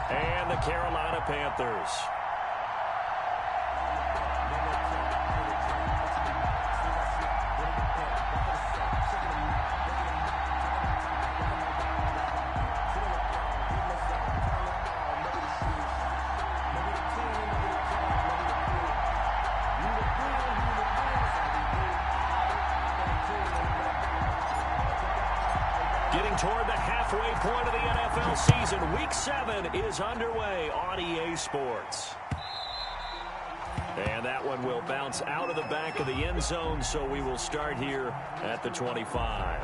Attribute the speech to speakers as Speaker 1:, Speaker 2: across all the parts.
Speaker 1: And the Carolina Panthers. Getting toward the halfway point of the NFL season. Week 7 is underway on EA Sports. And that one will bounce out of the back of the end zone, so we will start here at the 25.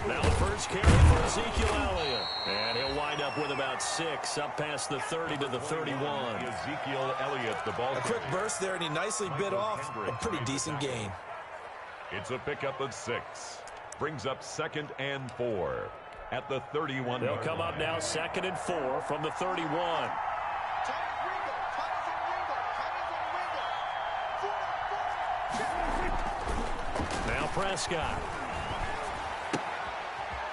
Speaker 1: Now the first carry for Ezekiel Elliott. And he'll wind up with about 6, up past the 30 to the 31.
Speaker 2: Ezekiel Elliott, the ball.
Speaker 3: A quick burst there, and he nicely bit off a pretty decent gain.
Speaker 2: It's a pickup of 6. Brings up 2nd and 4 at the 31.
Speaker 1: They'll come up now 2nd and 4 from the 31. Now Prescott.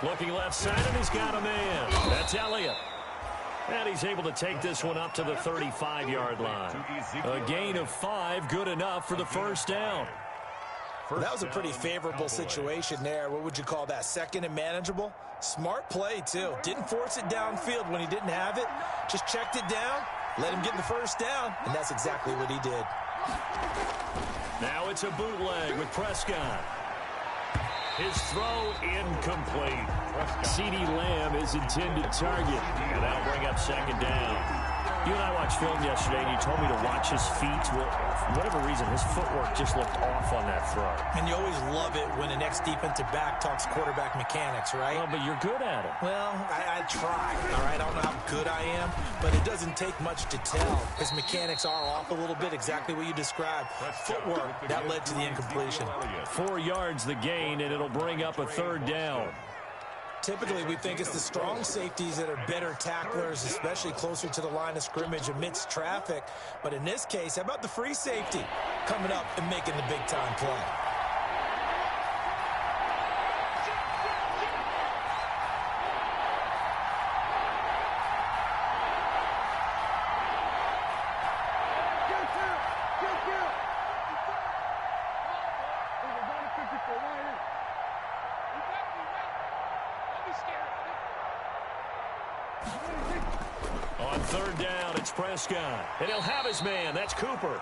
Speaker 1: Looking left side, and he's got a man. That's Elliott. And he's able to take this one up to the 35-yard line. A gain of 5, good enough for the first down.
Speaker 3: Well, that was a pretty favorable situation there. What would you call that? 2nd and manageable? Smart play, too. Didn't force it downfield when he didn't have it. Just checked it down, let him get the first down, and that's exactly what he did.
Speaker 1: Now it's a bootleg with Prescott. His throw incomplete. CeeDee Lamb is intended target. And that'll bring up 2nd down. You and I watched film yesterday, and you told me to watch his feet. Well, for whatever reason, his footwork just looked off on that throw.
Speaker 3: And you always love it when the next defensive back talks quarterback mechanics, right?
Speaker 1: Well, but you're good at it.
Speaker 3: Well, I try, all right? I don't know how good I am, but it doesn't take much to tell. His mechanics are off a little bit, exactly what you described. Footwork, that led to the incompletion.
Speaker 1: 4 yards the gain, and it'll bring up a 3rd down.
Speaker 3: Typically, we think it's the strong safeties that are better tacklers, especially closer to the line of scrimmage amidst traffic. But in this case, how about the free safety coming up and making the big-time play?
Speaker 1: On 3rd down, it's Prescott. And he'll have his man. That's Cooper.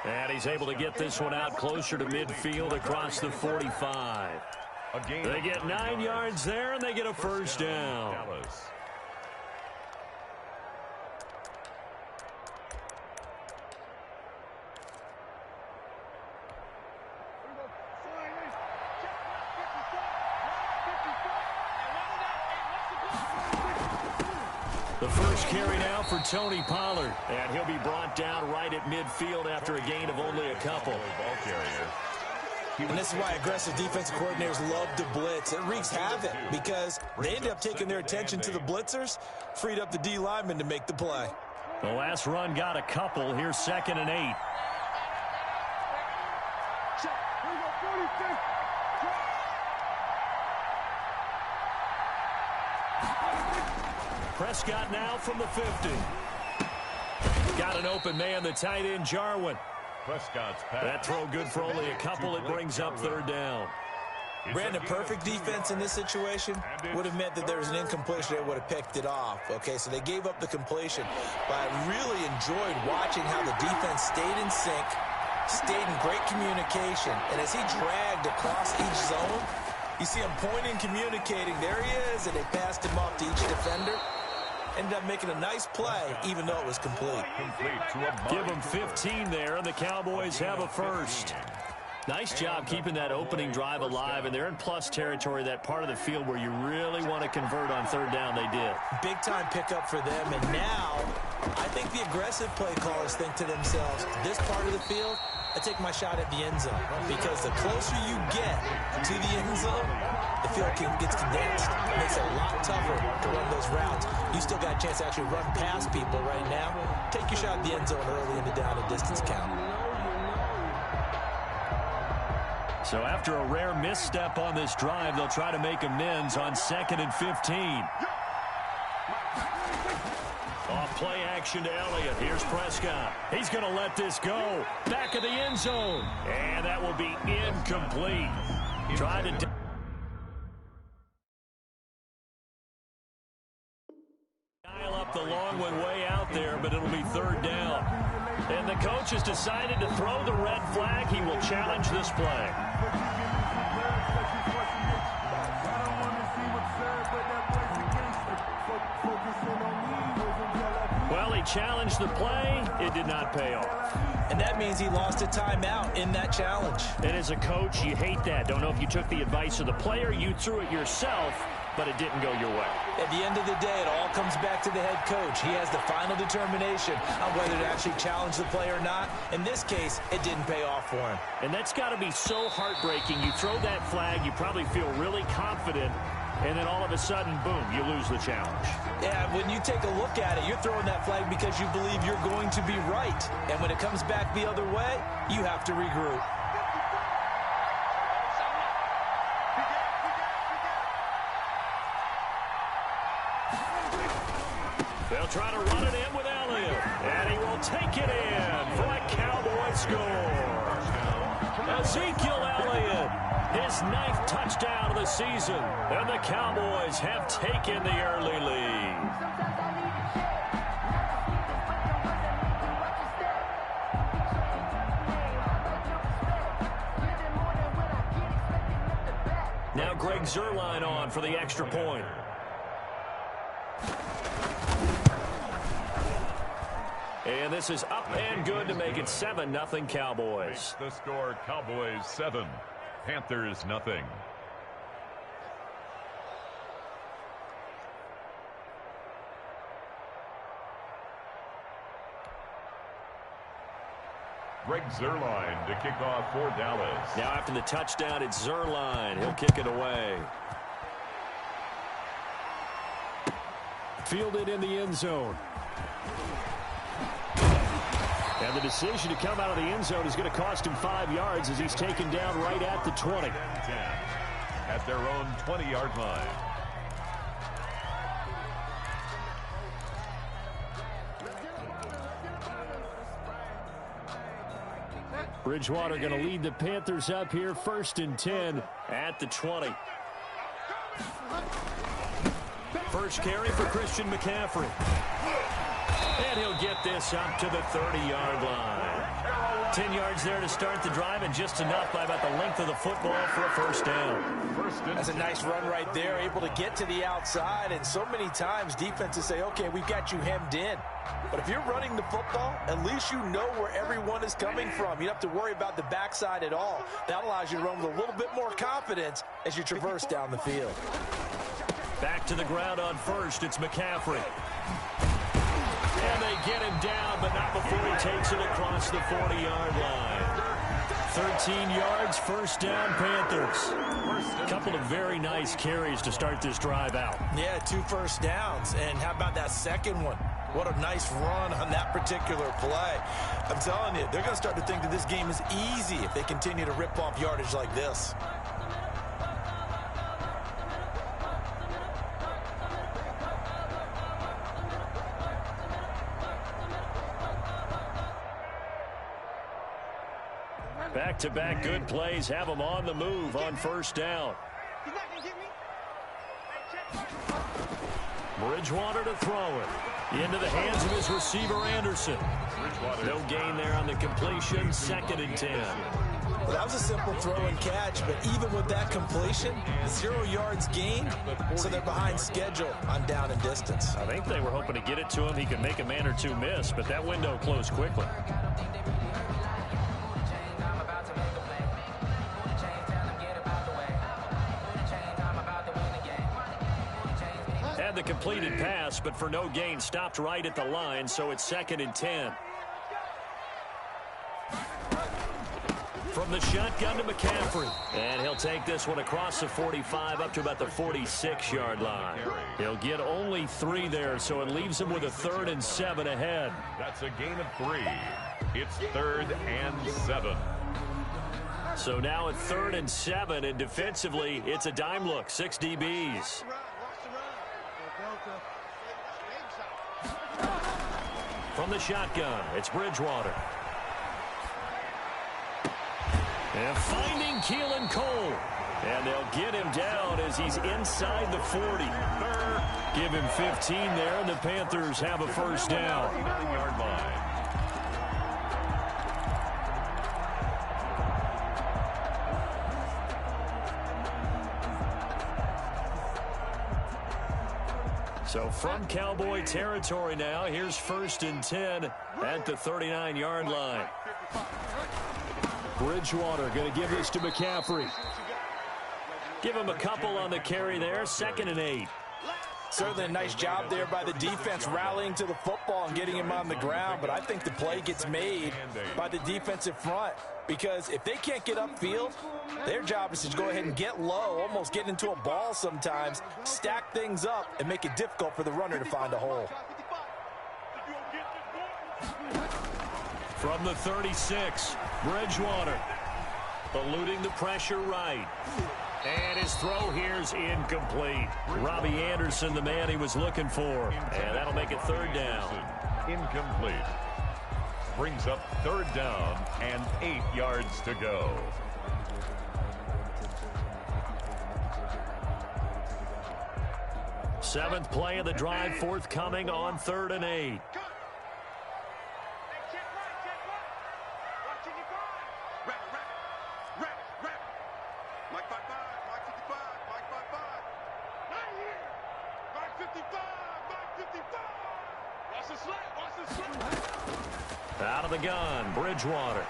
Speaker 1: And he's able to get this one out closer to midfield across the 45. They get 9 yards there, and they get a first down. The first carry now for Tony Pollard. And he'll be brought down right at midfield after a gain of only a couple.
Speaker 3: And this is why aggressive defensive coordinators love to blitz. It wreaks havoc because they end up taking their attention to the blitzers, freed up the D lineman to make the play.
Speaker 1: The last run got a couple. Here's 2nd and 8. Prescott now from the 50. Got an open man, the tight end, Jarwin.
Speaker 2: Prescott's pass.
Speaker 1: That throw good for only a couple. It brings up 3rd down.
Speaker 3: Brandon, perfect defense in this situation would have meant that there was an incompletion. They would have picked it off. Okay, so they gave up the completion. But I really enjoyed watching how the defense stayed in sync, stayed in great communication. And as he dragged across each zone, you see him pointing, communicating. There he is, and they passed him off to each defender. Ended up making a nice play, even though it was complete.
Speaker 1: Give them 15 there, and the Cowboys have a first. Nice job keeping that opening drive alive, and they're in plus territory, that part of the field where you really want to convert on 3rd down. They did.
Speaker 3: Big-time pickup for them, and now I think the aggressive play callers think to themselves, this part of the field, I take my shot at the end zone. Because the closer you get to the end zone, the field gets condensed. It makes it a lot tougher to run those routes. You still got a chance to actually run past people right now. Take your shot at the end zone early in the down and distance count.
Speaker 1: So after a rare misstep on this drive, they'll try to make amends on 2nd and 15. Off play action to Elliott. Here's Prescott. He's going to let this go. Back of the end zone. And that will be incomplete. Trying to dial up the long one way out there, but it'll be 3rd down. And the coach has decided to throw the red flag. He will challenge this play. Well, he challenged the play. It did not pay off.
Speaker 3: And that means he lost a timeout in that challenge.
Speaker 1: And as a coach, you hate that. Don't know if you took the advice of the player. You threw it yourself, but it didn't go your way.
Speaker 3: At the end of the day, it all comes back to the head coach. He has the final determination on whether to actually challenge the play or not. In this case, it didn't pay off for him.
Speaker 1: And that's got to be so heartbreaking. You throw that flag, you probably feel really confident, and then all of a sudden, boom, you lose the challenge.
Speaker 3: Yeah, when you take a look at it, you're throwing that flag because you believe you're going to be right. And when it comes back the other way, you have to regroup.
Speaker 1: They'll try to run it in with Elliott, and he will take it in for a Cowboy score. Ezekiel Elliott, his 9th touchdown of the season, and the Cowboys have taken the early lead. Now Greg Zuerlein on for the extra point. And this is up and good to make it 7-0 Cowboys.
Speaker 2: The score, Cowboys 7, Panthers nothing. Greg Zuerlein to kick off for Dallas.
Speaker 1: Now after the touchdown, it's Zuerlein. He'll kick it away. Fielded in the end zone. And the decision to come out of the end zone is going to cost him 5 yards as he's taken down right at the 20.
Speaker 2: At their own 20-yard line.
Speaker 1: Bridgewater going to lead the Panthers up here, 1st and 10 at the 20. First carry for Christian McCaffrey. And he'll get this up to the 30-yard line. 10 yards there to start the drive, and just enough by about the length of the football for a 1st down.
Speaker 3: That's a nice run right there, able to get to the outside, and so many times defenses say, okay, we've got you hemmed in. But if you're running the football, at least you know where everyone is coming from. You don't have to worry about the backside at all. That allows you to run with a little bit more confidence as you traverse down the field.
Speaker 1: Back to the ground on first, it's McCaffrey. And they get him down, but not before he takes it across the 40-yard line. 13 yards, 1st down, Panthers. A couple of very nice carries to start this drive out.
Speaker 3: Yeah, 2 first downs. And how about that second one? What a nice run on that particular play. I'm telling you, they're going to start to think that this game is easy if they continue to rip off yardage like this.
Speaker 1: Back-to-back good plays have them on the move on 1st down. Bridgewater to throw it. Into the hands of his receiver, Anderson. No gain there on the completion, 2nd and 10.
Speaker 3: Well, that was a simple throw and catch, but even with that completion, 0 yards gained, so they're behind schedule on down and distance.
Speaker 1: I think they were hoping to get it to him. He could make a man or two miss, but that window closed quickly. had the completed pass, but for no gain, stopped right at the line, so it's 2nd and 10. From the shotgun to McCaffrey. And he'll take this one across the 45 up to about the 46-yard line. He'll get only 3 there, so it leaves him with a 3rd and 7 ahead.
Speaker 2: That's a gain of 3. It's 3rd and 7.
Speaker 1: So now at 3rd and 7, and defensively, it's a dime look. 6 DBs. From the shotgun, it's Bridgewater. And finding Keelan Cole. And they'll get him down as he's inside the 40. Give him 15 there, and the Panthers have a first down.
Speaker 2: 9-yard line.
Speaker 1: So from Cowboy territory now, here's 1st and 10 at the 39-yard line. Bridgewater going to give this to McCaffrey. Give him a couple on the carry there. 2nd and 8.
Speaker 3: Certainly a nice job there by the defense rallying to the football and getting him on the ground, but I think the play gets made by the defensive front because if they can't get upfield, their job is to go ahead and get low, almost get into a ball sometimes, stack things up, and make it difficult for the runner to find a hole.
Speaker 1: From the 36, Bridgewater eluding the pressure right. And his throw here's incomplete. Robbie Anderson, the man he was looking for. And that'll make it 3rd down.
Speaker 2: Incomplete. Brings up 3rd down and 8 yards to go.
Speaker 1: Seventh play of the drive forthcoming on 3rd and 8. Out of the gun, Bridgewater.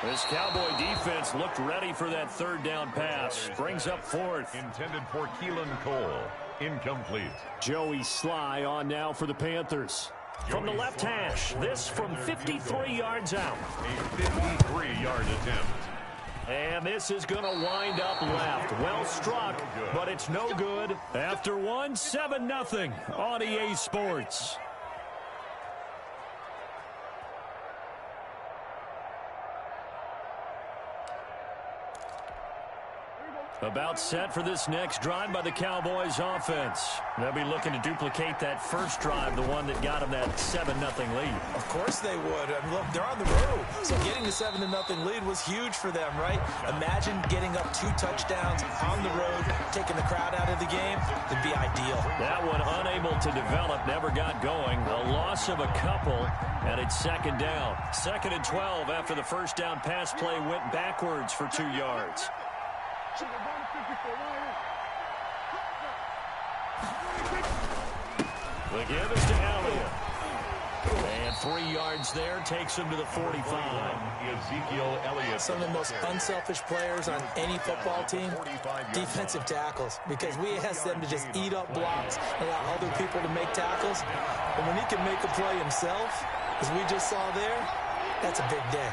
Speaker 1: This Cowboy defense looked ready for that 3rd down pass. Brings up 4th.
Speaker 2: Intended for Keelan Cole. Incomplete.
Speaker 1: Joey Sly on now for the Panthers. From the left hash, this from 53 yards out.
Speaker 2: A 53-yard attempt.
Speaker 1: And this is going to wind up left. Well struck, but it's no good. After 7-0 on EA Sports. About set for this next drive by the Cowboys offense. They'll be looking to duplicate that first drive, the one that got them that 7-0 lead.
Speaker 3: Of course they would. I mean, look, they're on the road. So getting the 7-0 lead was huge for them, right? Imagine getting up 2 touchdowns on the road, taking the crowd out of the game. It'd be ideal.
Speaker 1: That one unable to develop, never got going. A loss of a couple, and it's 2nd down. 2nd and 12 after the first down pass play went backwards for 2 yards. The give is to Elliott. And 3 yards there takes him to the 45.
Speaker 2: Ezekiel Elliott.
Speaker 3: Some of the most unselfish players on any football team, defensive tackles, because we ask them to just eat up blocks, allow other people to make tackles. And when he can make a play himself, as we just saw there, that's a big day.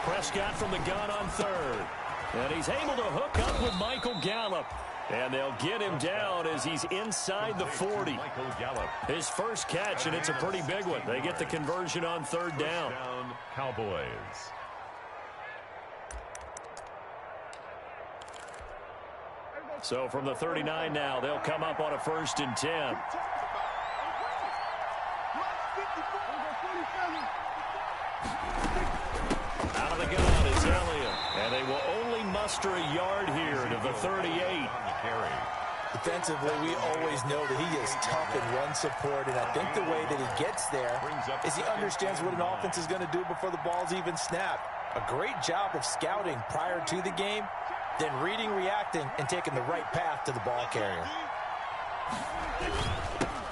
Speaker 1: Prescott from the gun on 3rd. And he's able to hook up with Michael Gallup. And they'll get him down as he's inside the 40.
Speaker 2: Michael Gallup.
Speaker 1: His first catch, and it's a pretty big one. They get the conversion on 3rd down.
Speaker 2: Cowboys.
Speaker 1: So from the 39 now, they'll come up on a 1st and 10. Out of the gun is Elliott. And they will only muster a yard here to the 38.
Speaker 3: Defensively, we always know that he is tough in run support, and I think the way that he gets there is he understands what an offense is going to do before the ball's even snapped. A great job of scouting prior to the game, then reading, reacting, and taking the right path to the ball carrier.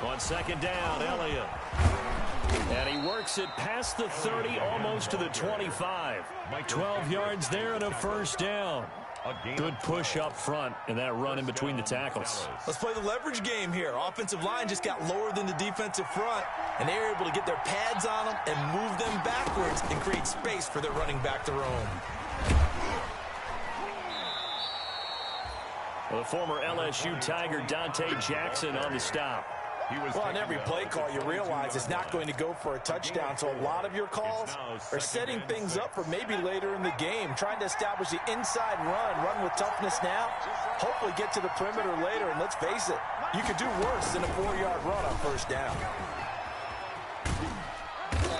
Speaker 1: On 2nd down, Elliott. And he works it past the 30, almost to the 25. 12 yards there and a first down. Good push up front and that run in between the tackles.
Speaker 3: Let's play the leverage game here. Offensive line just got lower than the defensive front, and they were able to get their pads on them and move them backwards and create space for their running back to roam.
Speaker 1: The former LSU Tiger Dante Jackson on the stop.
Speaker 3: Well, on every play call, you realize it's not going to go for a touchdown, so a lot of your calls are setting things up for maybe later in the game, trying to establish the inside run with toughness now, hopefully get to the perimeter later, and let's face it, you could do worse than a 4-yard run on first down.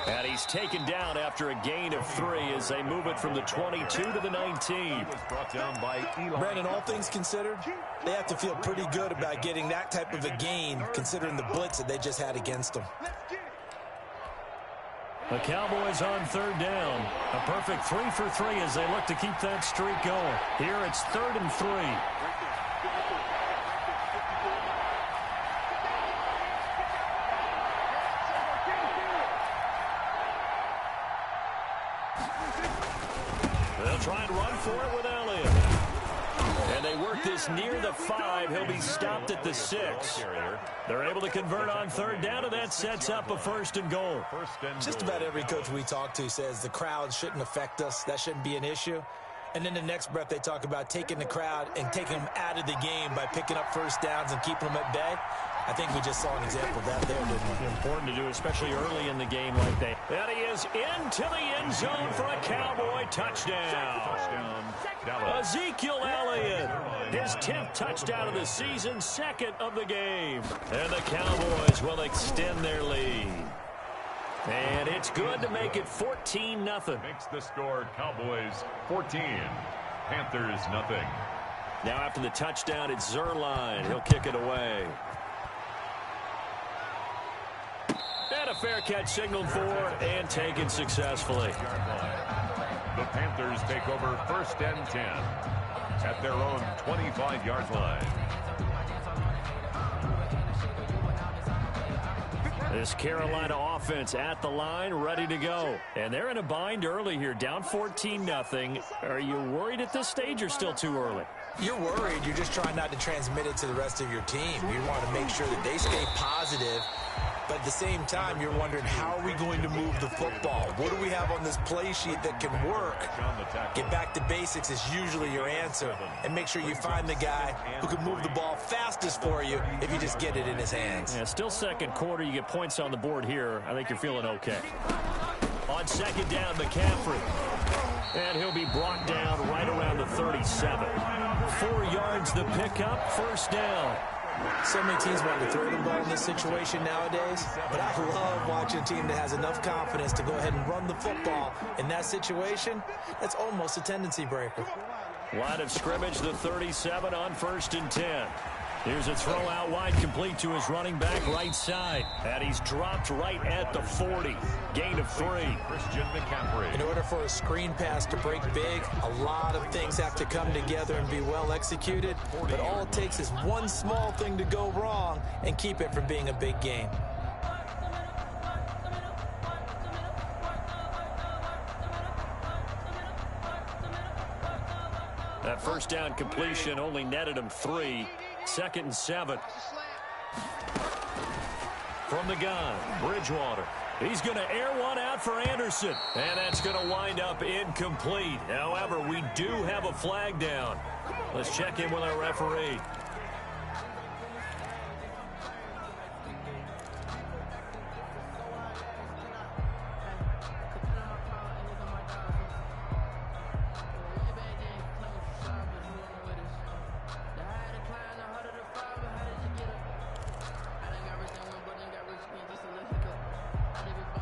Speaker 1: And he's taken down after a gain of 3 as they move it from the 22 to the 19.
Speaker 3: Brandon, all things considered, they have to feel pretty good about getting that type of a gain considering the blitz that they just had against them.
Speaker 1: The Cowboys on third down. A perfect 3 for 3 as they look to keep that streak going. Here it's 3rd and 3. They'll try and run for it with Elliott. And they work this near the 5. He'll be stopped at the 6. They're able to convert on third down, and that sets up a 1st and goal.
Speaker 3: Just about every coach we talk to says the crowd shouldn't affect us. That shouldn't be an issue. And then the next breath they talk about taking the crowd and taking them out of the game by picking up first downs and keeping them at bay. I think we just saw an example of that there, didn't we?
Speaker 1: Important to do, especially early in the game like that. And he is into the end zone for a Cowboy touchdown. Ezekiel Elliott, his 10th touchdown of the season, 2nd of the game. And the Cowboys will extend their lead. And it's good to make it 14-0.
Speaker 2: Makes the score Cowboys 14, Panthers nothing.
Speaker 1: Now after the touchdown, it's Zerline. He'll kick it away. And a fair catch signaled for and taken successfully.
Speaker 2: The Panthers take over 1st and 10 at their own 25-yard line.
Speaker 1: This Carolina offense at the line, ready to go. And they're in a bind early here, down 14-0. Are you worried at this stage or still too early?
Speaker 3: You're worried. You're just trying not to transmit it to the rest of your team. You want to make sure that they stay positive. But at the same time, you're wondering, how are we going to move the football? What do we have on this play sheet that can work? Get back to basics is usually your answer. And make sure you find the guy who can move the ball fastest for you if you just get it in his hands.
Speaker 1: Yeah, still second quarter. You get points on the board here. I think you're feeling okay. On 2nd down, McCaffrey. And he'll be brought down right around the 37. 4 yards the pickup, 1st down.
Speaker 3: So many teams want to throw the ball in this situation nowadays, but I love watching a team that has enough confidence to go ahead and run the football. In that situation, that's almost a tendency breaker.
Speaker 1: Line of scrimmage, the 37 on 1st and 10. Here's a throw out wide, complete to his running back right side. And he's dropped right at the 40. Gain of 3.
Speaker 2: Christian McCaffrey.
Speaker 3: In order for a screen pass to break big, a lot of things have to come together and be well executed. But all it takes is one small thing to go wrong and keep it from being a big game.
Speaker 1: That 1st down completion only netted him 3. 2nd and 7. From the gun, Bridgewater. He's going to air one out for Anderson. And that's going to wind up incomplete. However, we do have a flag down. Let's check in with our referee.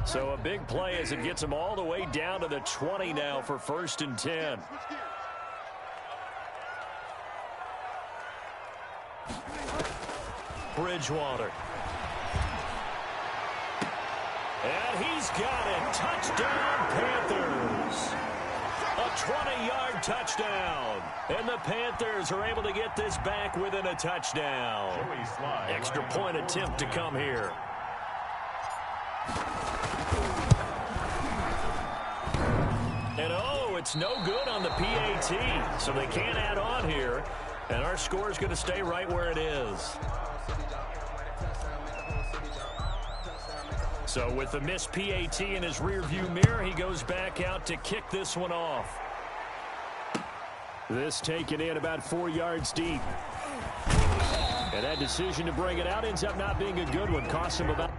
Speaker 1: So a big play as it gets him all the way down to the 20 now for 1st and 10. Bridgewater. And he's got it. Touchdown, Panthers. A 20-yard touchdown. And the Panthers are able to get this back within a touchdown. Extra point attempt to come here. That's no good on the PAT, so they can't add on here, and our score is going to stay right where it is. So with the missed PAT in his rearview mirror, he goes back out to kick this one off. This taken in about 4 yards deep. And that decision to bring it out ends up not being a good one. Costs him about...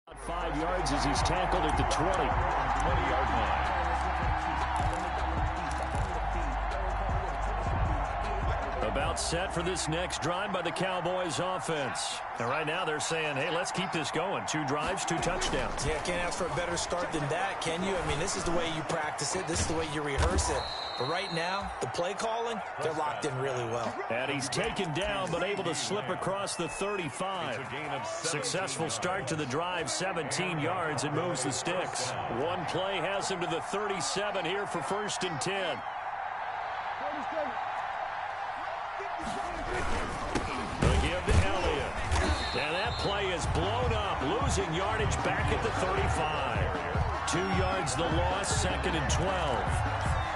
Speaker 1: About 5 yards as he's tackled at the 20-yard line. About set for this next drive by the Cowboys offense. And right now they're saying, hey, let's keep this going. 2 drives, 2 touchdowns.
Speaker 3: Yeah, can't ask for a better start than that, can you? I mean, this is the way you practice it. This is the way you rehearse it. But right now, the play calling, they're locked in really well.
Speaker 1: And he's taken down, but able to slip across the 35. Successful start to the drive, 17 yards, and moves the sticks. One play has him to the 37 here for 1st and 10. The give to Elliott. And that play is blown up, losing yardage back at the 35. 2 yards the loss, 2nd and 12.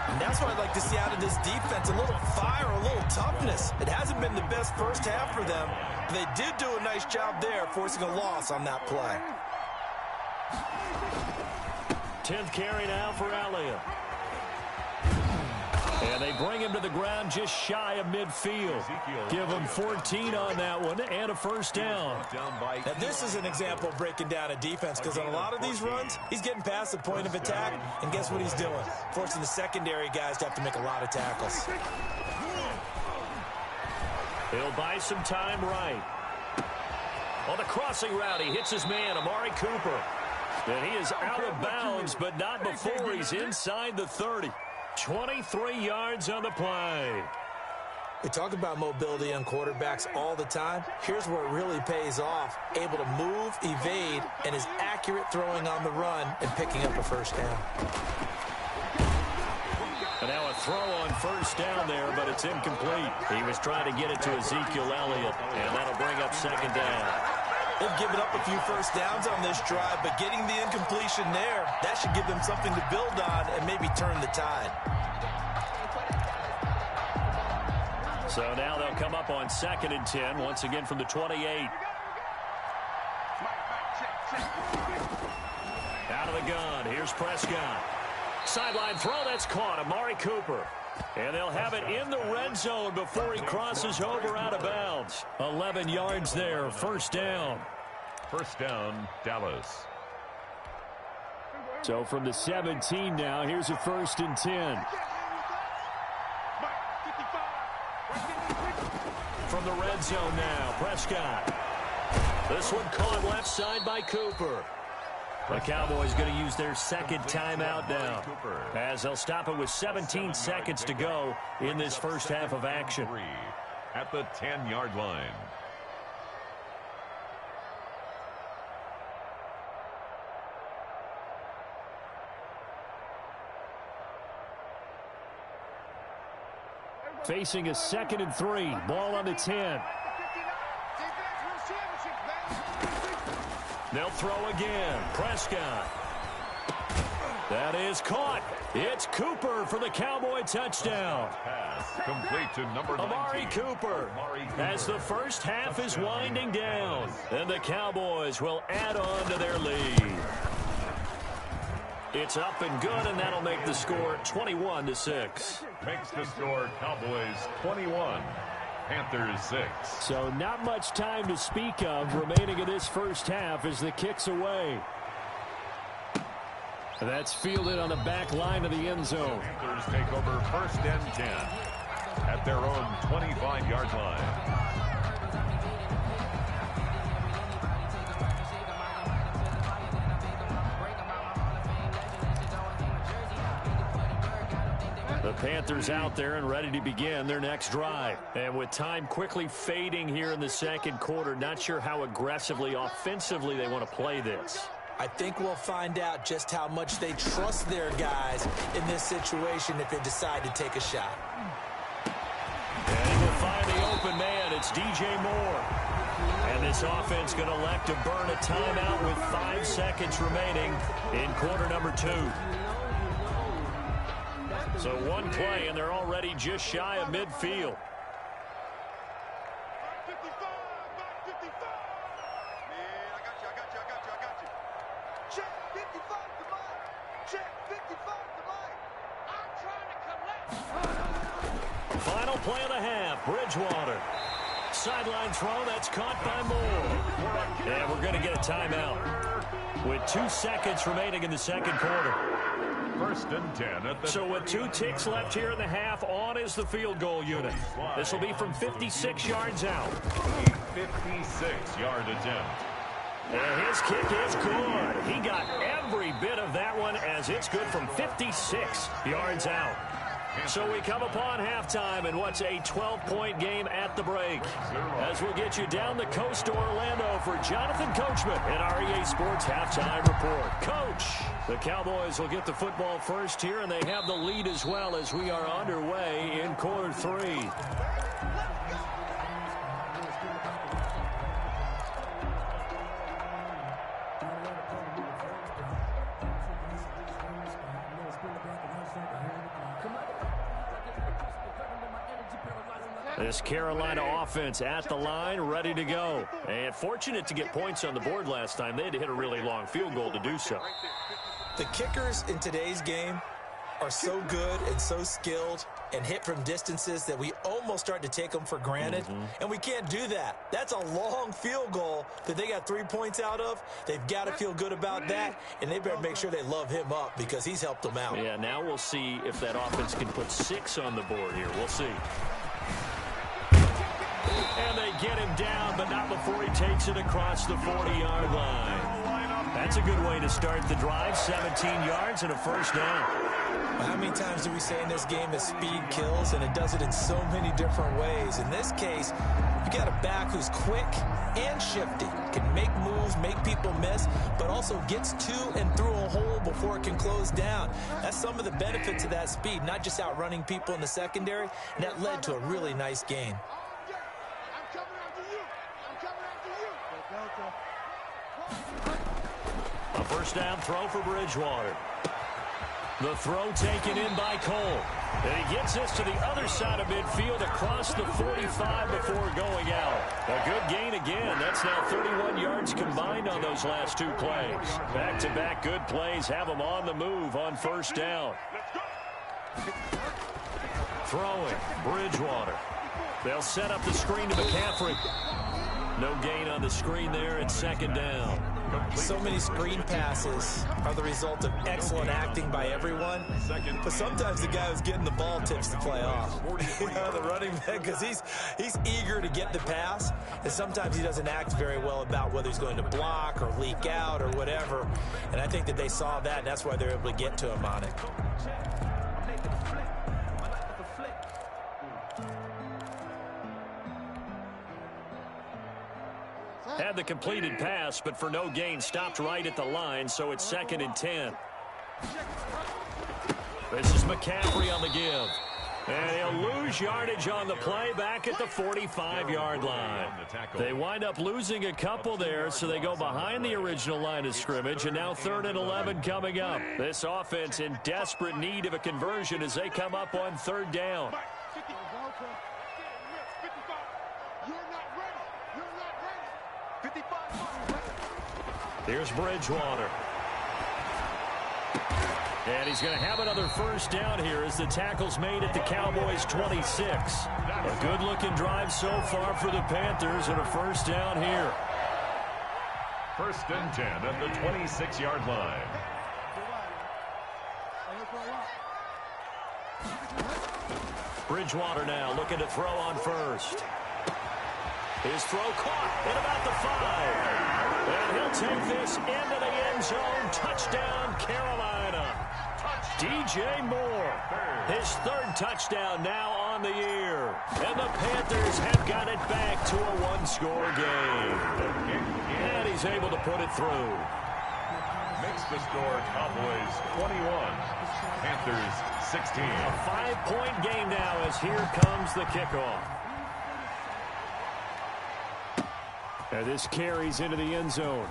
Speaker 3: And that's what I'd like to see out of this defense, a little fire, a little toughness. It hasn't been the best first half for them, but they did do a nice job there, forcing a loss on that play.
Speaker 1: 10th carry now for Elliott. And they bring him to the ground just shy of midfield. Give him 14 on that one and a 1st down.
Speaker 3: Now this is an example of breaking down a defense, because on a lot of these runs, he's getting past the point of attack, and guess what he's doing? Forcing the secondary guys to have to make a lot of tackles.
Speaker 1: He'll buy some time right. On the crossing route, he hits his man, Amari Cooper. And he is out of bounds, but not before he's inside the 30. 23 yards on the play.
Speaker 3: We talk about mobility on quarterbacks all the time. Here's where it really pays off. Able to move, evade, and is accurate throwing on the run and picking up a 1st down.
Speaker 1: And now a throw on 1st down there, but it's incomplete. He was trying to get it to Ezekiel Elliott, and that'll bring up 2nd down.
Speaker 3: They've given up a few 1st downs on this drive, but getting the incompletion there, that should give them something to build on and maybe turn the tide.
Speaker 1: So now they'll come up on 2nd and 10, once again from the 28. Out of the gun, here's Prescott. Sideline throw, that's caught, Amari Cooper. And they'll have it in the red zone before he crosses over out of bounds. 11 yards there, 1st down.
Speaker 2: 1st down, Dallas.
Speaker 1: So from the 17 now, here's a 1st and 10. From the red zone now, Prescott. This one caught left side by Cooper. The Cowboys going to use their 2nd timeout now, as they'll stop it with 17 seconds to go in this first half of action.
Speaker 2: At the 10-yard line.
Speaker 1: Facing a 2nd and 3, ball on the 10. They'll throw again. Prescott. That is caught. It's Cooper for the Cowboy touchdown.
Speaker 2: Pass complete to number 19.
Speaker 1: Amari Cooper. As the first half is winding down, and the Cowboys will add on to their lead. It's up and good, and that'll make the score 21-6.
Speaker 2: Makes the score Cowboys 21, Panthers 6.
Speaker 1: So not much time to speak of remaining in this first half as the kick's away. That's fielded on the back line of the end zone.
Speaker 2: Panthers take over first and 10 at their own 25-yard line.
Speaker 1: The Panthers out there and ready to begin their next drive. And with time quickly fading here in the second quarter, not sure how aggressively, offensively they want to play this.
Speaker 3: I think we'll find out just how much they trust their guys in this situation if they decide to take a shot.
Speaker 1: And he will find the open man. It's DJ Moore. And this offense going to elect to burn a timeout with 5 seconds remaining in quarter number 2. So one play, and they're already just shy of midfield. Final play of the half, Bridgewater. Sideline throw, that's caught by Moore. And we're going to get a timeout with 2 seconds remaining in the second quarter.
Speaker 2: First and 10 at the...
Speaker 1: So with 2 ticks left here in the half, on is the field goal unit. This will be from 56 yards out.
Speaker 2: 56-yard attempt.
Speaker 1: And his kick is good. He got every bit of that one as it's good from 56 yards out. So we come upon halftime in what's a 12-point game at the break. As we'll get you down the coast to Orlando for Jonathan Coachman at our EA Sports Halftime Report. Coach, the Cowboys will get the football first here, and they have the lead as well as we are underway in quarter 3. This Carolina offense at the line, ready to go. And fortunate to get points on the board last time. They had to hit a really long field goal to do so.
Speaker 3: The kickers in today's game are so good and so skilled and hit from distances that we almost start to take them for granted. And we can't do that. That's a long field goal that they got 3 points out of. They've got to feel good about that, and they better make sure they love him up because he's helped them out.
Speaker 1: Yeah, now we'll see if that offense can put 6 on the board here. We'll see. And they get him down, but not before he takes it across the 40-yard line. That's a good way to start the drive. 17 yards and a first down.
Speaker 3: Well, how many times do we say in this game that speed kills, and it does it in so many different ways? In this case, you got a back who's quick and shifty, can make moves, make people miss, but also gets to and through a hole before it can close down. That's some of the benefits of that speed, not just outrunning people in the secondary, and that led to a really nice gain.
Speaker 1: A first down throw for Bridgewater. The throw taken in by Cole. And he gets this to the other side of midfield across the 45 before going out. A good gain again. That's now 31 yards combined on those last 2 plays. Back-to-back good plays have them on the move on first down. Throwing, Bridgewater. They'll set up the screen to McCaffrey. No gain on the screen there. It's second down.
Speaker 3: So many screen passes are the result of excellent acting by everyone, but sometimes the guy who's getting the ball tips the play off. The running back, because he's eager to get the pass, and sometimes he doesn't act very well about whether he's going to block or leak out or whatever, and I think that they saw that, and that's why they're able to get to him on it.
Speaker 1: Had the completed pass, but for no gain, stopped right at the line, so it's second and 10. This is McCaffrey on the give. And he'll lose yardage on the play back at the 45-yard line. They wind up losing a couple there, so they go behind the original line of scrimmage, and now 3rd and 11 coming up. This offense in desperate need of a conversion as they come up on 3rd down. Here's Bridgewater. And he's going to have another first down here as the tackle's made at the Cowboys' 26. A good-looking drive so far for the Panthers and a first down here.
Speaker 2: 1st and 10 at the 26-yard line.
Speaker 1: Bridgewater now looking to throw on first. His throw caught at about the 5. And he'll take this into the end zone. Touchdown, Carolina. DJ Moore, his 3rd touchdown now on the year. And the Panthers have got it back to a 1-score game. And he's able to put it through.
Speaker 2: Makes the score Cowboys 21, Panthers 16.
Speaker 1: A 5-point game now as here comes the kickoff. And this carries into the end zone.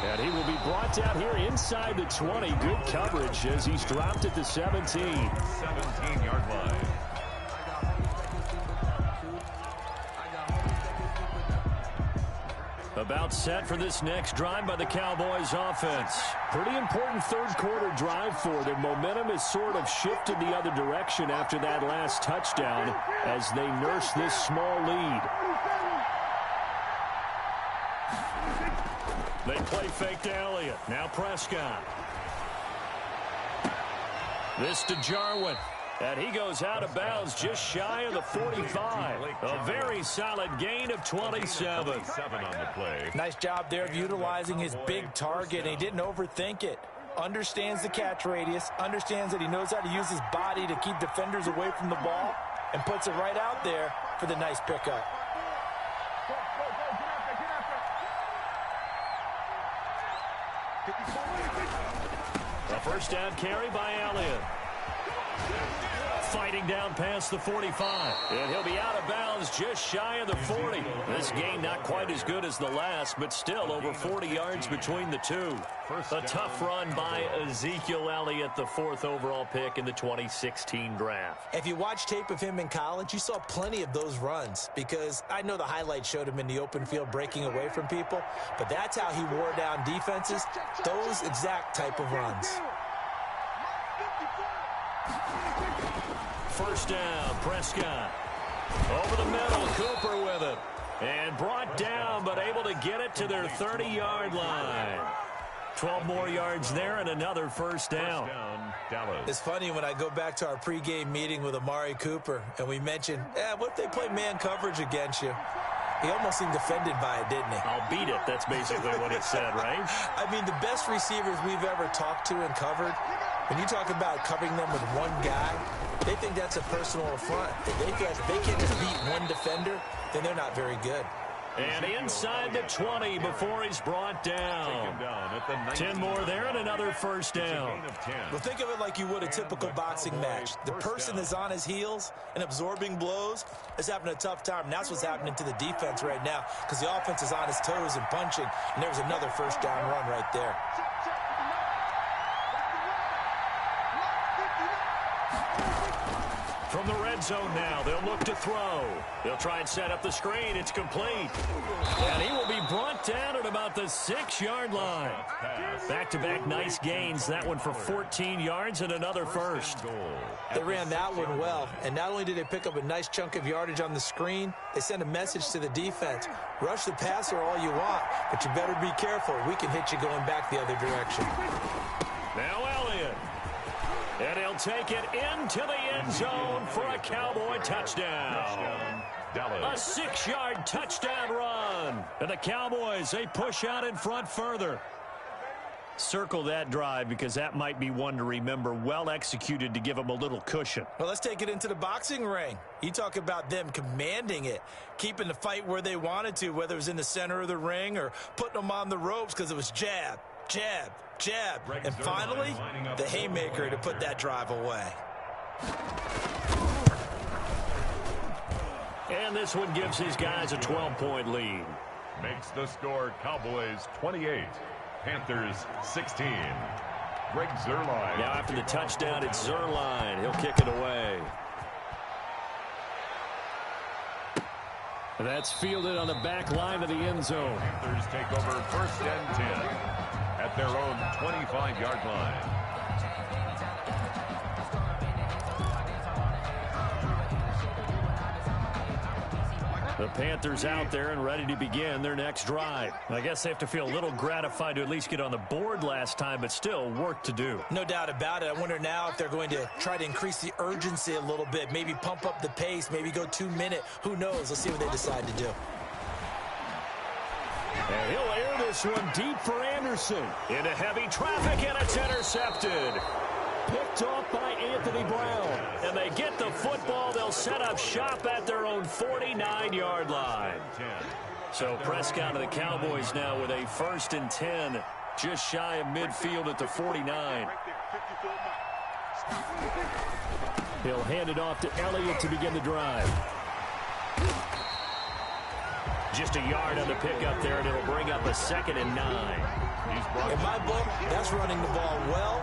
Speaker 1: And he will be brought down here inside the 20. Good coverage as he's dropped at the 17.
Speaker 2: 17-yard line.
Speaker 1: About set for this next drive by the Cowboys offense. Pretty important 3rd quarter drive for them. Momentum has sort of shifted the other direction after that last touchdown as they nurse this small lead. They play fake to Elliott. Now Prescott. This to Jarwin. And he goes out of bounds just shy of the 45. A very solid gain of 27.
Speaker 2: On the play.
Speaker 3: Nice job there of utilizing his big target, and he didn't overthink it. Understands the catch radius, understands that he knows how to use his body to keep defenders away from the ball, and puts it right out there for the nice pickup.
Speaker 1: A first down carry by Elliott. Fighting down past the 45. And he'll be out of bounds just shy of the 40. This game not quite as good as the last, but still over 40 yards between the two. A tough run by Ezekiel Elliott, the 4th overall pick in the 2016 draft.
Speaker 3: If you watch tape of him in college, you saw plenty of those runs because I know the highlights showed him in the open field breaking away from people, but that's how he wore down defenses, those exact type of runs.
Speaker 1: First down, Prescott. Over the middle, Cooper with it. And brought down, but able to get it to their 30-yard line. 12 more yards there and another first down.
Speaker 3: It's funny when I go back to our pregame meeting with Amari Cooper, and we mentioned, what if they play man coverage against you? He almost seemed offended by it, didn't he?
Speaker 1: I'll beat it. That's basically what he said, right?
Speaker 3: I mean, the best receivers we've ever talked to and covered, when you talk about covering them with one guy, they think that's a personal affront. If they can't just beat one defender, then they're not very good.
Speaker 1: And inside the 20 before he's brought down. 10 more there and another first down.
Speaker 3: Well, think of it like you would a typical boxing match. The person that's on his heels and absorbing blows is having a tough time. And that's what's happening to the defense right now because the offense is on his toes and punching. And there's another first down run right there.
Speaker 1: From the red zone now, they'll look to throw. They'll try and set up the screen. It's complete. And he will be brought down at about the 6-yard line. Back-to-back nice gains. That one for 14 yards and another first.
Speaker 3: They ran that one well. And not only did they pick up a nice chunk of yardage on the screen, they sent a message to the defense. Rush the passer all you want, but you better be careful. We can hit you going back the other direction.
Speaker 1: Now Elliott. And he'll take it into the end zone for a Cowboy touchdown. A 6-yard touchdown run. And the Cowboys, they push out in front further. Circle that drive because that might be one to remember. Well executed to give them a little cushion.
Speaker 3: Well, let's take it into the boxing ring. You talk about them commanding it, keeping the fight where they wanted to, whether it was in the center of the ring or putting them on the ropes because it was jab, jab, jab, and finally, the haymaker to put that drive away.
Speaker 1: And this one gives his guys a 12-point lead.
Speaker 2: Makes the score Cowboys 28, Panthers 16. Greg Zuerlein.
Speaker 1: Now after the touchdown, it's Zuerlein. He'll kick it away. That's fielded on the back line of the end zone.
Speaker 2: Panthers take over 1st and 10 at their own 25-yard line.
Speaker 1: The Panthers out there and ready to begin their next drive. I guess they have to feel a little gratified to at least get on the board last time, but still work to do.
Speaker 3: No doubt about it. I wonder now if they're going to try to increase the urgency a little bit, maybe pump up the pace, maybe go 2-minute. Who knows? Let's see what they decide to do.
Speaker 1: And he'll air this one deep for Anderson. Into heavy traffic, and it's intercepted. Picked off by Anthony Brown. And they get the football. They'll set up shop at their own 49-yard line. So Prescott of the Cowboys now with a 1st and 10, just shy of midfield at the 49. He'll hand it off to Elliott to begin the drive. Just a yard on the pickup there, and it'll bring up a 2nd and 9.
Speaker 3: In my book, that's running the ball well,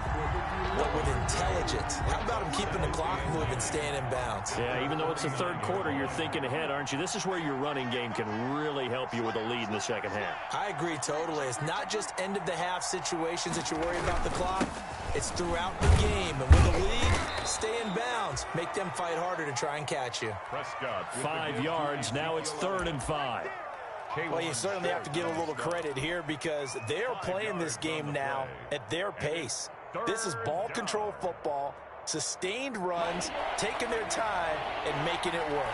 Speaker 3: but with intelligence. How about him keeping the clock moving, staying in bounds?
Speaker 1: Yeah, even though it's the 3rd quarter, you're thinking ahead, aren't you? This is where your running game can really help you with a lead in the 2nd half.
Speaker 3: I agree totally. It's not just end-of-the-half situations that you worry about the clock. It's throughout the game. And with a lead, stay in bounds. Make them fight harder to try and catch you.
Speaker 2: Prescott
Speaker 1: 5 yards. Now it's 3rd and 5.
Speaker 3: Well, you certainly have to give a little credit here because they're playing this game now at their pace. This is ball control football, sustained runs, taking their time, and making it work.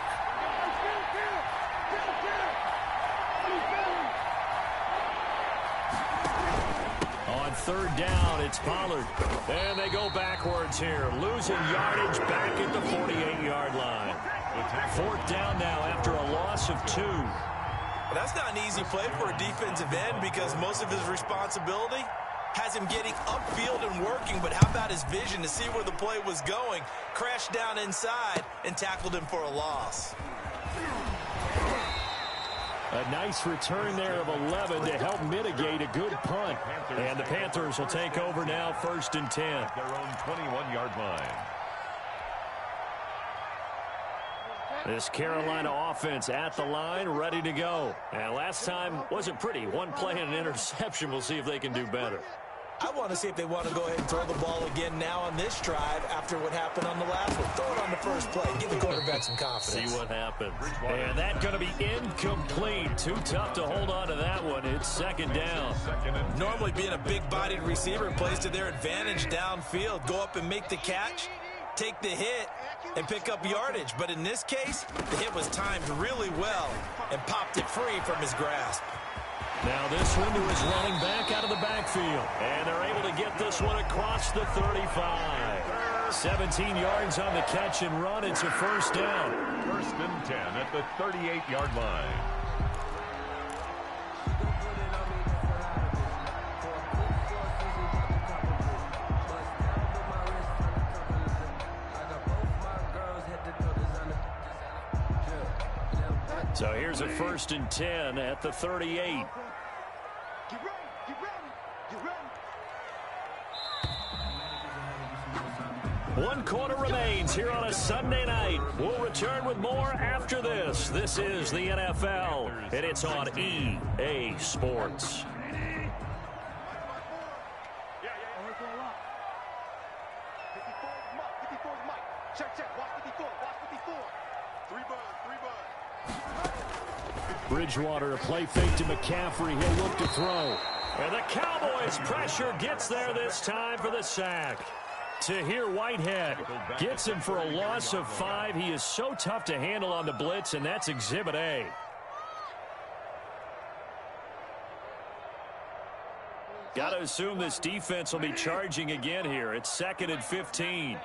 Speaker 1: On 3rd down, it's Pollard. And they go backwards here, losing yardage back at the 48-yard line. 4th down now after a loss of 2.
Speaker 3: That's not an easy play for a defensive end because most of his responsibility has him getting upfield and working, but how about his vision to see where the play was going, crashed down inside, and tackled him for a loss.
Speaker 1: A nice return there of 11 to help mitigate a good punt. And the Panthers will take over now, 1st and 10.
Speaker 2: Their own 21-yard line.
Speaker 1: This Carolina offense at the line, ready to go. And last time wasn't pretty. One play and an interception. We'll see if they can do better.
Speaker 3: I want to see if they want to go ahead and throw the ball again now on this drive after what happened on the last one. Throw it on the first play. Give the quarterback some confidence.
Speaker 1: See what happens. And that's going to be incomplete. Too tough to hold on to that one. It's 2nd down.
Speaker 3: Normally being a big-bodied receiver plays to their advantage downfield. Go up and make the catch, take the hit, and pick up yardage. But in this case, the hit was timed really well and popped it free from his grasp.
Speaker 1: Now this one to his running back out of the backfield. And they're able to get this one across the 35. 17 yards on the catch and run. It's a 1st down.
Speaker 2: 1st and 10 at the 38-yard line.
Speaker 1: So here's a 1st and 10 at the 38. One quarter remains here on a Sunday night. We'll return with more after this. This is the NFL, and it's on EA Sports. Bridgewater, a play fake to McCaffrey. He'll look to throw. And the Cowboys' pressure gets there this time for the sack. Tahir Whitehead gets him for a loss of 5. He is so tough to handle on the blitz, and that's Exhibit A. Got to assume this defense will be charging again here. It's 2nd and 15.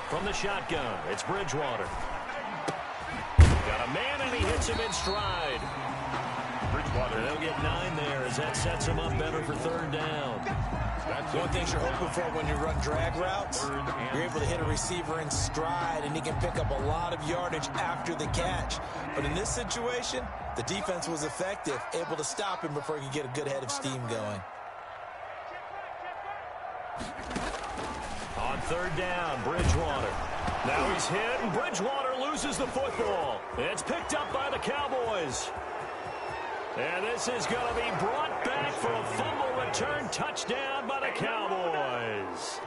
Speaker 1: From the shotgun, it's Bridgewater. Got a man, and he hits him in stride.
Speaker 2: Bridgewater.
Speaker 1: They'll get 9 there as that sets them up better for third down.
Speaker 3: One thing you're hoping for when you run drag routes, you're able to hit a receiver in stride, and he can pick up a lot of yardage after the catch. But in this situation, the defense was effective, able to stop him before he could get a good head of steam going.
Speaker 1: On third down, Bridgewater. Now he's hit, and Bridgewater loses the football. It's picked up by the Cowboys. And this is going to be brought back for a fumble return touchdown by the Cowboys.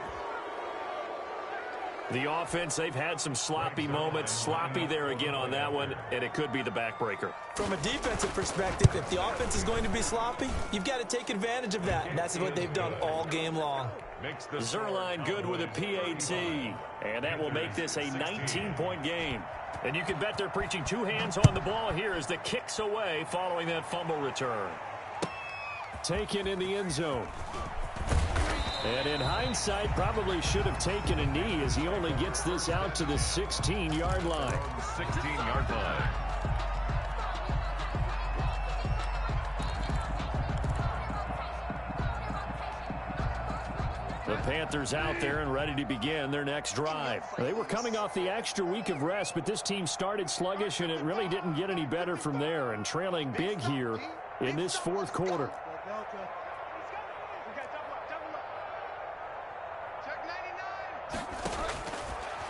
Speaker 1: The offense, they've had some sloppy moments. Sloppy there again on that one, and it could be the backbreaker. From
Speaker 3: a defensive perspective, if the offense is going to be sloppy, you've got to take advantage of that. And that's what they've done all game long.
Speaker 1: Zerline good with a PAT, and that will make this a 19-point game. And you can bet they're preaching 2 hands on the ball here as the kick's away following that fumble return. Taken in the end zone. And in hindsight, probably should have taken a knee as he only gets this out to the 16-yard line.
Speaker 2: 16-yard line.
Speaker 1: The Panthers out there and ready to begin their next drive. They were coming off the extra week of rest, but this team started sluggish, and it really didn't get any better from there, and trailing big here in this fourth quarter.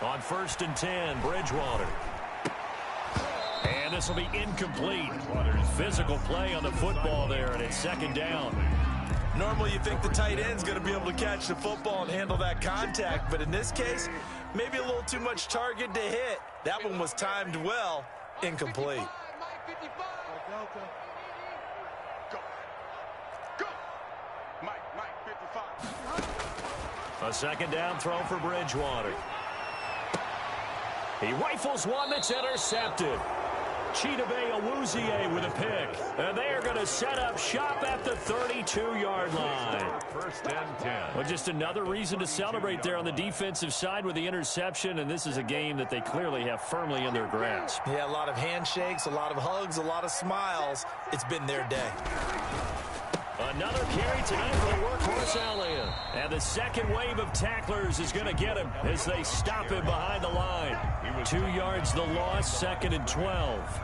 Speaker 1: On 1st and 10, Bridgewater. And this will be incomplete. Physical play on the football there, and it's second down.
Speaker 3: Normally you think the tight end's going to be able to catch the football and handle that contact, but in this case, maybe a little too much target to hit. That one was timed well, incomplete.
Speaker 1: A second down throw for Bridgewater. He rifles one that's intercepted. Chidobe Awuzie with a pick. And they are going to set up shop at the 32-yard line.
Speaker 2: 1st and 10.
Speaker 1: Well, just another reason to celebrate there on the defensive side with the interception, and this is a game that they clearly have firmly in their grasp.
Speaker 3: Yeah, a lot of handshakes, a lot of hugs, a lot of smiles. It's been their day.
Speaker 1: Another carry tonight for the workhorse Allen. And the second wave of tacklers is going to get him as they stop him behind the line. 2 yards the loss, 2nd and 12.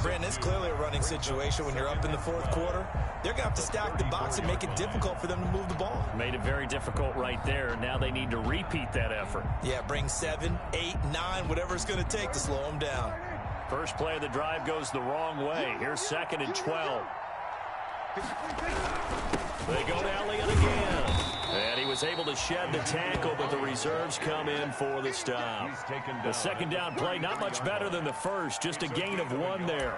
Speaker 3: Brandon, it's clearly a running situation when you're up in the fourth quarter. They're going to have to stack the box and make it difficult for them to move the ball.
Speaker 1: Made it very difficult right there. Now they need to repeat that effort.
Speaker 3: Yeah, bring 7, 8, 9, whatever it's going to take to slow them down.
Speaker 1: First play of the drive goes the wrong way. Here's 2nd and 12. They go to Elliott again. And he was able to shed the tackle, but the reserves come in for the stop. The second down play, not much better than the first, just a gain of 1 there.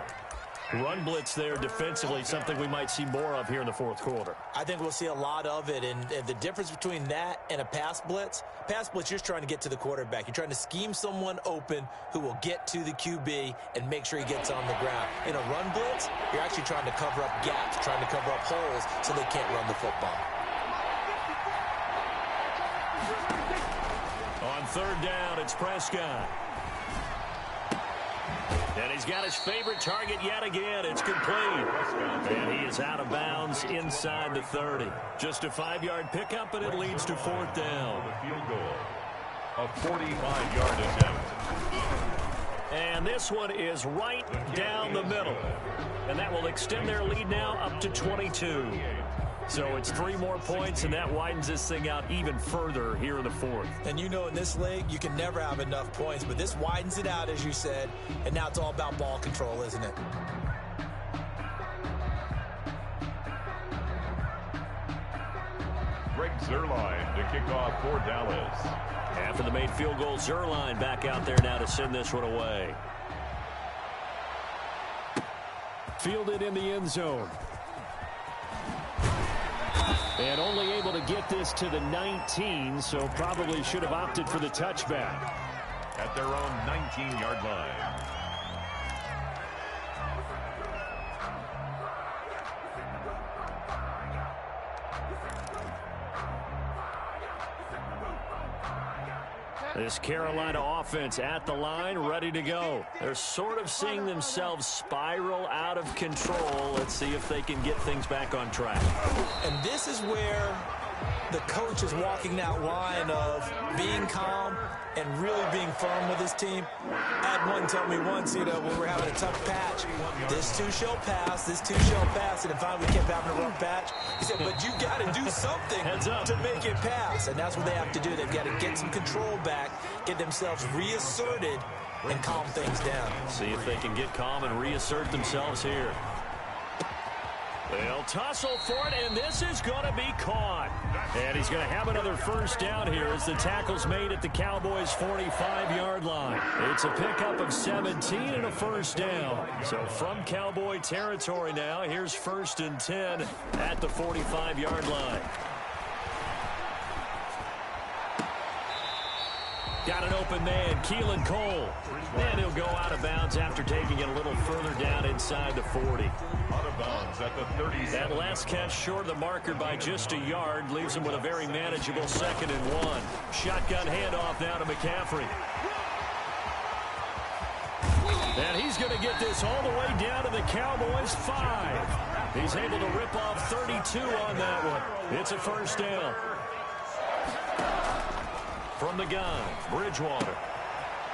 Speaker 1: Run blitz there defensively, something we might see more of here in the fourth quarter.
Speaker 3: I think we'll see a lot of it, and the difference between that and a pass blitz, you're just trying to get to the quarterback. You're trying to scheme someone open who will get to the QB and make sure he gets on the ground. In a run blitz, you're actually trying to cover up gaps, trying to cover up holes so they can't run the football.
Speaker 1: On third down, it's Prescott. And he's got his favorite target yet again. It's complete. And he is out of bounds inside the 30. Just a 5-yard pickup, and it leads to 4th down.
Speaker 2: The field goal. A 45-yard attempt.
Speaker 1: And this one is right down the middle. And that will extend their lead now up to 22. So it's 3 more points, and that widens this thing out even further here in the fourth.
Speaker 3: And you know in this league, you can never have enough points, but this widens it out, as you said, and now it's all about ball control, isn't it?
Speaker 2: Greg Zerline to kick off for Dallas.
Speaker 1: After the made field goal, Zerline back out there now to send this one away. Fielded in the end zone. And only able to get this to the 19, so probably should have opted for the touchback.
Speaker 2: At their own 19-yard line.
Speaker 1: This Carolina offense at the line, ready to go. They're sort of seeing themselves spiral out of control. Let's see if they can get things back on track.
Speaker 3: And this is where the coach is walking that line of being calm and really being firm with his team. I had one tell me once, when we're having a tough patch, this too shall pass, this too shall pass. And finally we kept having a rough patch. He said, but you got to do something to make it pass. And that's what they have to do. They've got to get some control back, get themselves reasserted, and calm things down.
Speaker 1: See if they can get calm and reassert themselves here. They'll tussle for it, and this is going to be caught. And he's going to have another first down here as the tackle's made at the Cowboys' 45-yard line. It's a pickup of 17 and a first down. So from Cowboy territory now, here's 1st and 10 at the 45-yard line. Got an open man, Keelan Cole. And he'll go out of bounds after taking it a little further down inside the 40.
Speaker 2: Out of bounds at the 30.
Speaker 1: That last catch short of the marker by just a yard leaves him with a very manageable 2nd and 1. Shotgun handoff now to McCaffrey. And he's going to get this all the way down to the Cowboys' 5. He's able to rip off 32 on that one. It's a first down. From the gun, Bridgewater.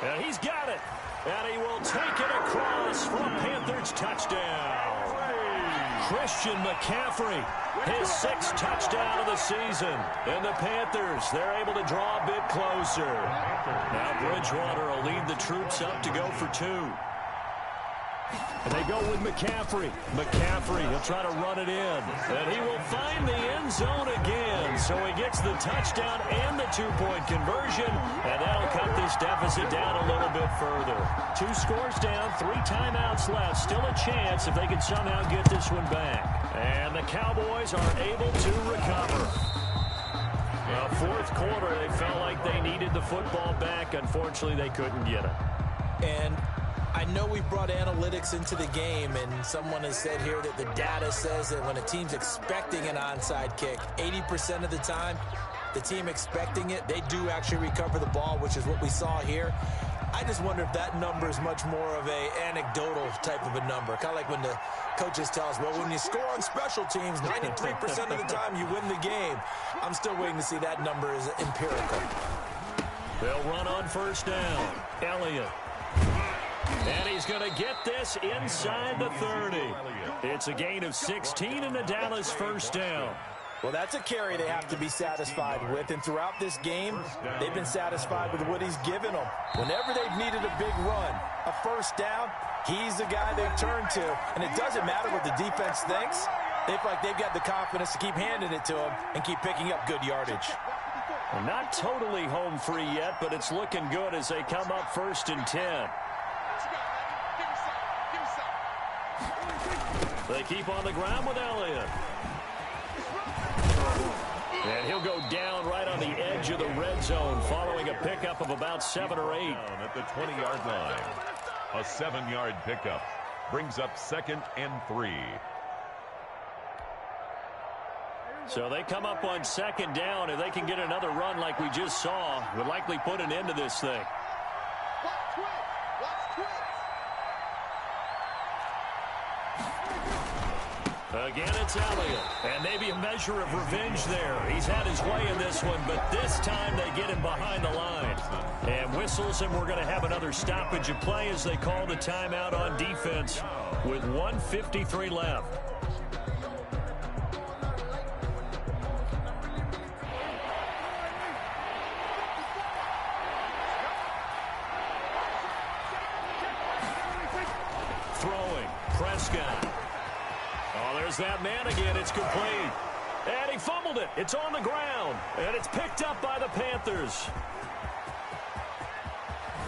Speaker 1: And he's got it. And he will take it across for a Panthers touchdown. Christian McCaffrey, his 6th touchdown of the season. And the Panthers, they're able to draw a bit closer. Now Bridgewater will lead the troops up to go for 2. And they go with McCaffrey. McCaffrey, he'll try to run it in. And he will find the end zone again. So he gets the touchdown and the 2-point conversion. And that'll cut this deficit down a little bit further. 2 scores down, 3 timeouts left. Still a chance if they can somehow get this one back. And the Cowboys are able to recover. Well, 4th quarter, they felt like they needed the football back. Unfortunately, they couldn't get it.
Speaker 3: And I know we brought analytics into the game, and someone has said here that the data says that when a team's expecting an onside kick, 80% of the time, the team expecting it, they do actually recover the ball, which is what we saw here. I just wonder if that number is much more of a anecdotal type of a number. Kind of like when the coaches tell us, well, when you score on special teams, 93% of the time you win the game. I'm still waiting to see that number is empirical.
Speaker 1: They'll run on first down. Elliott. And he's going to get this inside the 30. It's a gain of 16 and a Dallas first down.
Speaker 3: Well, that's a carry they have to be satisfied with. And throughout this game, they've been satisfied with what he's given them. Whenever they've needed a big run, a first down, he's the guy they turn to. And it doesn't matter what the defense thinks. They feel like they've got the confidence to keep handing it to him and keep picking up good yardage.
Speaker 1: Well, not totally home free yet, but it's looking good as they come up 1st and 10. They keep on the ground with Elliott. And he'll go down right on the edge of the red zone following a pickup of about 7 or 8.
Speaker 2: At the 20-yard line. A 7-yard pickup brings up 2nd and 3.
Speaker 1: So they come up on 2nd down. If they can get another run like we just saw, would likely put an end to this thing. Again, it's Elliott. And maybe a measure of revenge there. He's had his way in this one, but this time they get him behind the line. And whistles, and we're going to have another stoppage of play as they call the timeout on defense with 1:53 left. Throwing, Prescott. Oh, there's that man again. It's complete. And he fumbled it. It's on the ground. And it's picked up by the Panthers.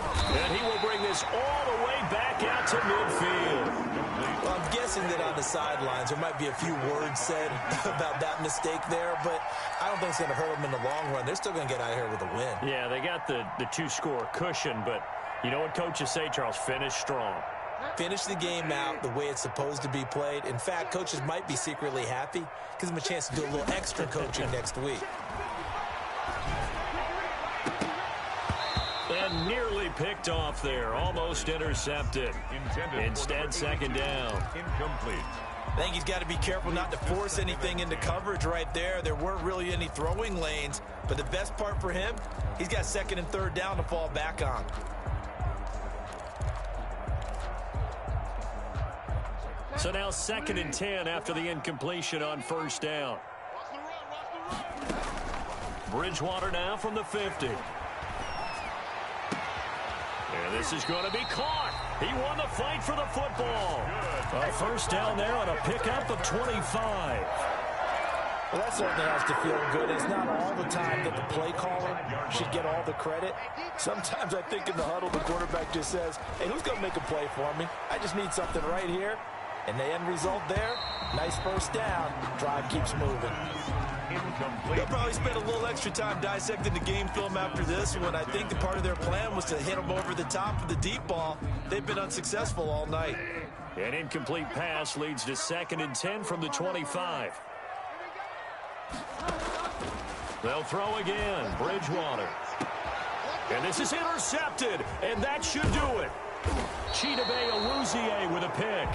Speaker 1: And he will bring this all the way back out to midfield.
Speaker 3: Well, I'm guessing that on the sidelines there might be a few words said about that mistake there, but I don't think it's going to hurt them in the long run. They're still going to get out of here with a win.
Speaker 1: Yeah, they got the 2-score cushion, but you know what coaches say, Charles? Finish strong.
Speaker 3: Finish the game out the way it's supposed to be played. In fact, coaches might be secretly happy. Gives them a chance to do a little extra coaching next week.
Speaker 1: And nearly picked off there. Almost intercepted. Instead, second down.
Speaker 2: Incomplete.
Speaker 3: I think he's got to be careful not to force anything into coverage right there. There weren't really any throwing lanes. But the best part for him, he's got second and third down to fall back on.
Speaker 1: So now second and 10 after the incompletion on first down. Bridgewater now from the 50. And this is going to be caught. He won the fight for the football. A first down there on a pickup of 25.
Speaker 3: Well, that certainly has to feel good. It's not all the time that the play caller should get all the credit. Sometimes I think in the huddle, the quarterback just says, hey, who's going to make a play for me? I just need something right here. And the end result there, nice first down. Drive keeps moving. They'll probably spend a little extra time dissecting the game film after this one. I think the part of their plan was to hit them over the top of the deep ball. They've been unsuccessful all night.
Speaker 1: An incomplete pass leads to second and 10 from the 25. They'll throw again. Bridgewater. And this is intercepted. And that should do it. Chidobe Awuzie with a pick.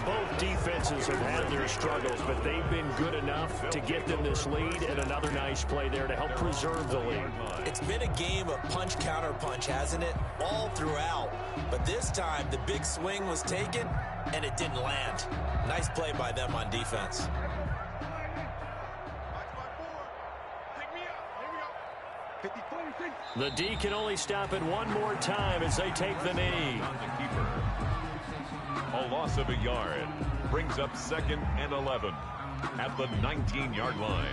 Speaker 1: Both defenses have had their struggles, but they've been good enough to get them this lead, and another nice play there to help preserve the lead. It's been a game of punch-counter-punch, hasn't it? All throughout. But this time, the big swing was taken, and it didn't land. Nice play by them on defense. The D can only stop it one more time as they take the knee.
Speaker 2: On the keeper. A loss of a yard brings up second and 11 at the 19-yard line.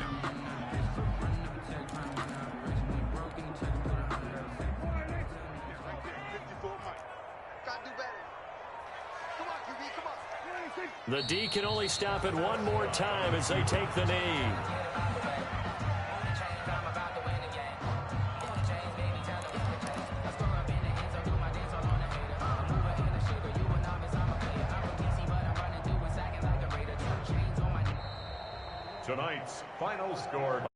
Speaker 1: The D can only stop it one more time as they take the knee.
Speaker 2: Tonight's final score.